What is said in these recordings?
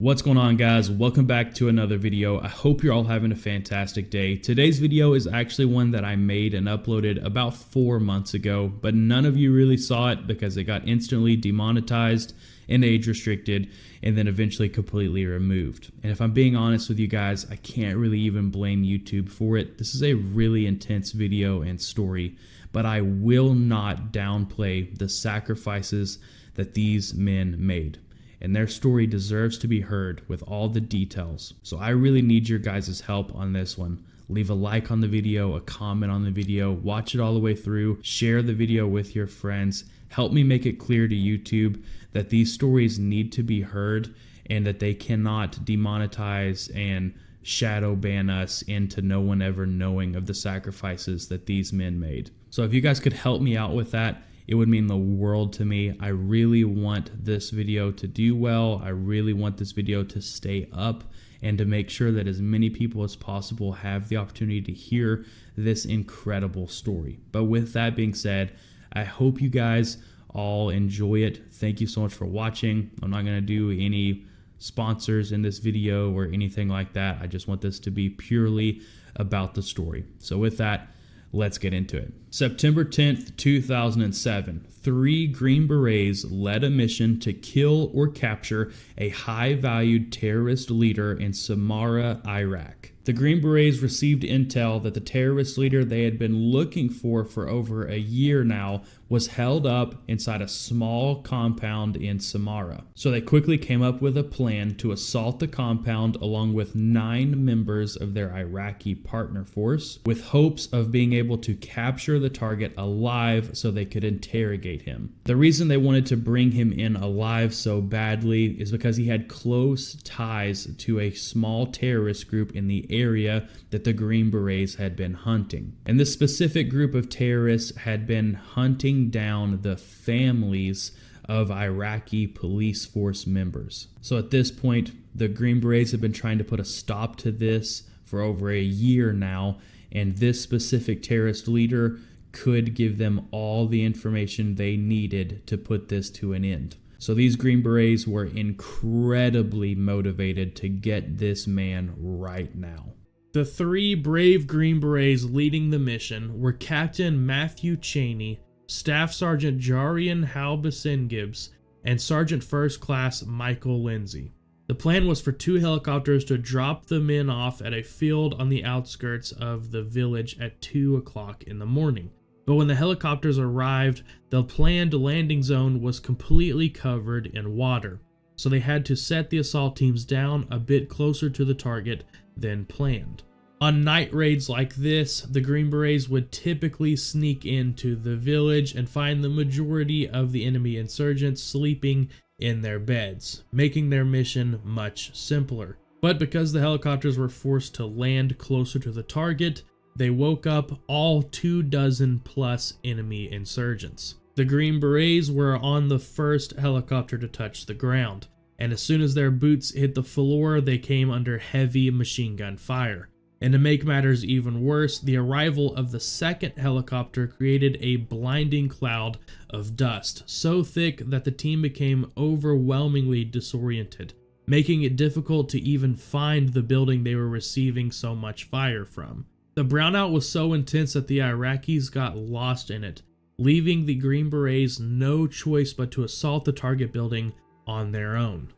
What's going on, guys? Welcome back to another video. I hope you're all having a fantastic day. Today's video is actually one that I made and uploaded about 4 months ago, but none of you really saw it because it got instantly demonetized and age restricted and then eventually completely removed. And if I'm being honest with you guys, I can't really even blame YouTube for it. This is a really intense video and story, but I will not downplay the sacrifices that these men made. And their story deserves to be heard with all the details. So I really need your guys' help on this one. Leave a like on the video, a comment on the video, watch it all the way through, share the video with your friends. Help me make it clear to YouTube that these stories need to be heard and that they cannot demonetize and shadow ban us into no one ever knowing of the sacrifices that these men made. So if you guys could help me out with that, it would mean the world to me. I really want this video to do well. I really want this video to stay up and to make sure that as many people as possible have the opportunity to hear this incredible story. But with that being said, I hope you guys all enjoy it. Thank you so much for watching. I'm not gonna do any sponsors in this video or anything like that. I just want this to be purely about the story. So with that, let's get into it. September 10th, 2007, 3 Green Berets led a mission to kill or capture a high-valued terrorist leader in Samarra, Iraq. The Green Berets received intel that the terrorist leader they had been looking for over a year now was held up inside a small compound in Samarra. So they quickly came up with a plan to assault the compound along with 9 members of their Iraqi partner force, with hopes of being able to capture the target alive so they could interrogate him. The reason they wanted to bring him in alive so badly is because he had close ties to a small terrorist group in the area that the Green Berets had been hunting. And this specific group of terrorists had been hunting down the families of Iraqi police force members. So at this point, the Green Berets have been trying to put a stop to this for over a year now, and this specific terrorist leader could give them all the information they needed to put this to an end. So these Green Berets were incredibly motivated to get this man right now. The 3 brave Green Berets leading the mission were Captain Matthew Cheney, Staff Sergeant Jarian Halbesengibbs, and Sergeant First Class Michael Lindsay. The plan was for 2 helicopters to drop the men off at a field on the outskirts of the village at 2 o'clock in the morning. But when the helicopters arrived, the planned landing zone was completely covered in water, so they had to set the assault teams down a bit closer to the target than planned. On night raids like this, the Green Berets would typically sneak into the village and find the majority of the enemy insurgents sleeping in their beds, making their mission much simpler. But because the helicopters were forced to land closer to the target, they woke up all 24+ enemy insurgents. The Green Berets were on the first helicopter to touch the ground, and as soon as their boots hit the floor, they came under heavy machine gun fire. And to make matters even worse, the arrival of the second helicopter created a blinding cloud of dust, so thick that the team became overwhelmingly disoriented, making it difficult to even find the building they were receiving so much fire from. The brownout was so intense that the Iraqis got lost in it, leaving the Green Berets no choice but to assault the target building on their own.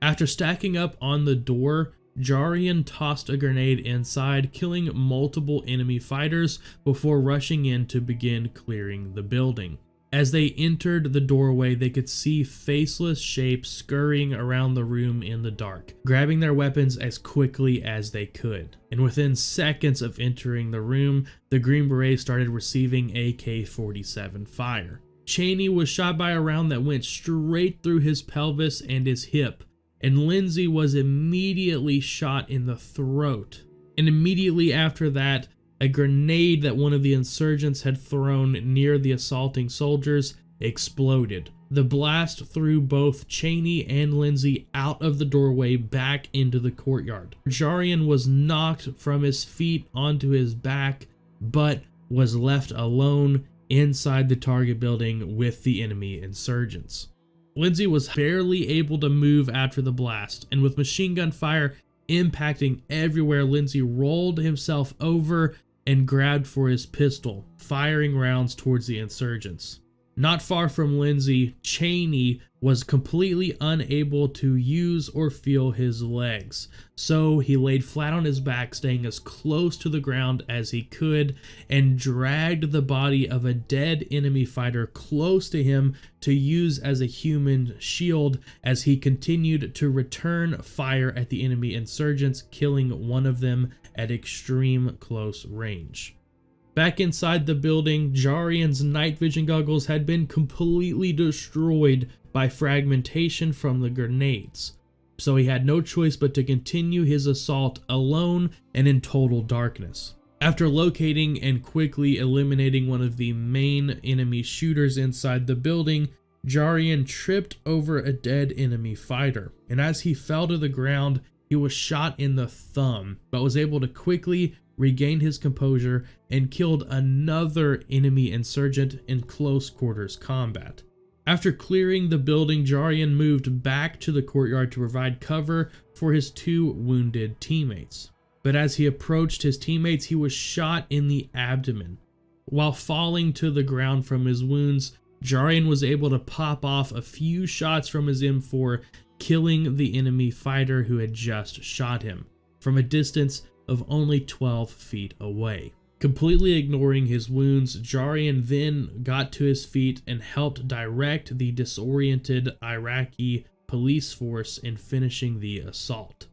After stacking up on the door, Jarian tossed a grenade inside, killing multiple enemy fighters before rushing in to begin clearing the building. As they entered the doorway, they could see faceless shapes scurrying around the room in the dark, grabbing their weapons as quickly as they could. And within seconds of entering the room, the Green Berets started receiving AK-47 fire. Cheney was shot by a round that went straight through his pelvis and his hip, and Lindsay was immediately shot in the throat. And immediately after that, a grenade that one of the insurgents had thrown near the assaulting soldiers exploded. The blast threw both Cheney and Lindsay out of the doorway back into the courtyard. Jarian was knocked from his feet onto his back, but was left alone inside the target building with the enemy insurgents. Lindsay was barely able to move after the blast, and with machine gun fire impacting everywhere, Lindsay rolled himself over and grabbed for his pistol, firing rounds towards the insurgents. Not far from Lindsay, Cheney was completely unable to use or feel his legs, so he laid flat on his back, staying as close to the ground as he could, and dragged the body of a dead enemy fighter close to him to use as a human shield as he continued to return fire at the enemy insurgents, killing one of them at extreme close range. Back inside the building, Jarian's night vision goggles had been completely destroyed by fragmentation from the grenades, so he had no choice but to continue his assault alone and in total darkness. After locating and quickly eliminating one of the main enemy shooters inside the building, Jarian tripped over a dead enemy fighter, and as he fell to the ground, he was shot in the thumb, but was able to quickly regain his composure and killed another enemy insurgent in close quarters combat. After clearing the building, Jarian moved back to the courtyard to provide cover for his two wounded teammates. But as he approached his teammates, he was shot in the abdomen. While falling to the ground from his wounds, Jarian was able to pop off a few shots from his M4, killing the enemy fighter who had just shot him from a distance of only 12 feet away. Completely ignoring his wounds, Jarian then got to his feet and helped direct the disoriented Iraqi police force in finishing the assault.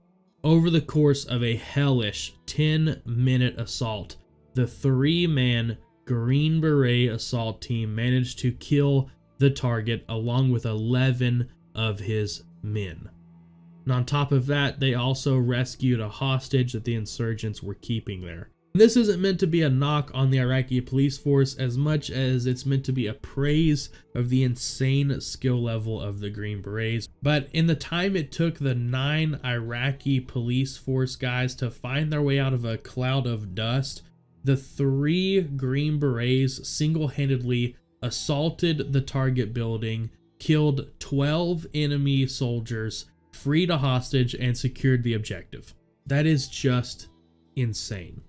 Over the course of a hellish 10-minute assault, the 3-man Green Beret assault team managed to kill the target along with 11 of his men. And on top of that, they also rescued a hostage that the insurgents were keeping there. This isn't meant to be a knock on the Iraqi police force as much as it's meant to be a praise of the insane skill level of the Green Berets. But in the time it took the 9 Iraqi police force guys to find their way out of a cloud of dust, the 3 Green Berets single-handedly assaulted the target building, killed 12 enemy soldiers, freed a hostage, and secured the objective. That is just insane.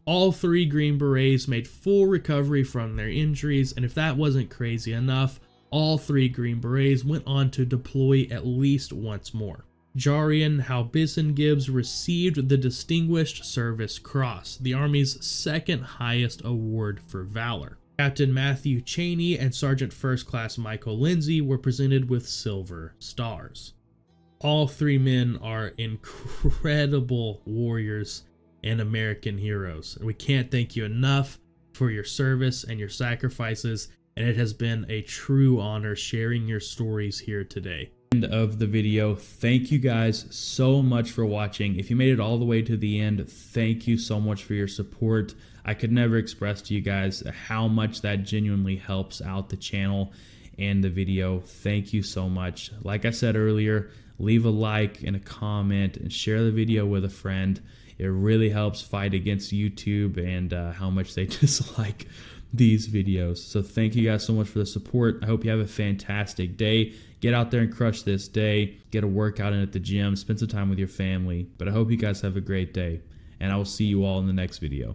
All 3 Green Berets made full recovery from their injuries, and if that wasn't crazy enough, all 3 Green Berets went on to deploy at least once more. Jarian Halbison Gibbs received the Distinguished Service Cross, the Army's 2nd highest award for valor. Captain Matthew Cheney and Sergeant First Class Michael Lindsay were presented with Silver Stars. All 3 men are incredible warriors and American heroes. We can't thank you enough for your service and your sacrifices, and it has been a true honor sharing your stories here today. End of the video. Thank you guys so much for watching. If you made it all the way to the end, thank you so much for your support. I could never express to you guys how much that genuinely helps out the channel and the video. Thank you so much. Like I said earlier, leave a like and a comment and share the video with a friend. It really helps fight against YouTube and how much they dislike these videos. So thank you guys so much for the support. I hope you have a fantastic day. Get out there and crush this day. Get a workout in at the gym. Spend some time with your family. But I hope you guys have a great day. And I will see you all in the next video.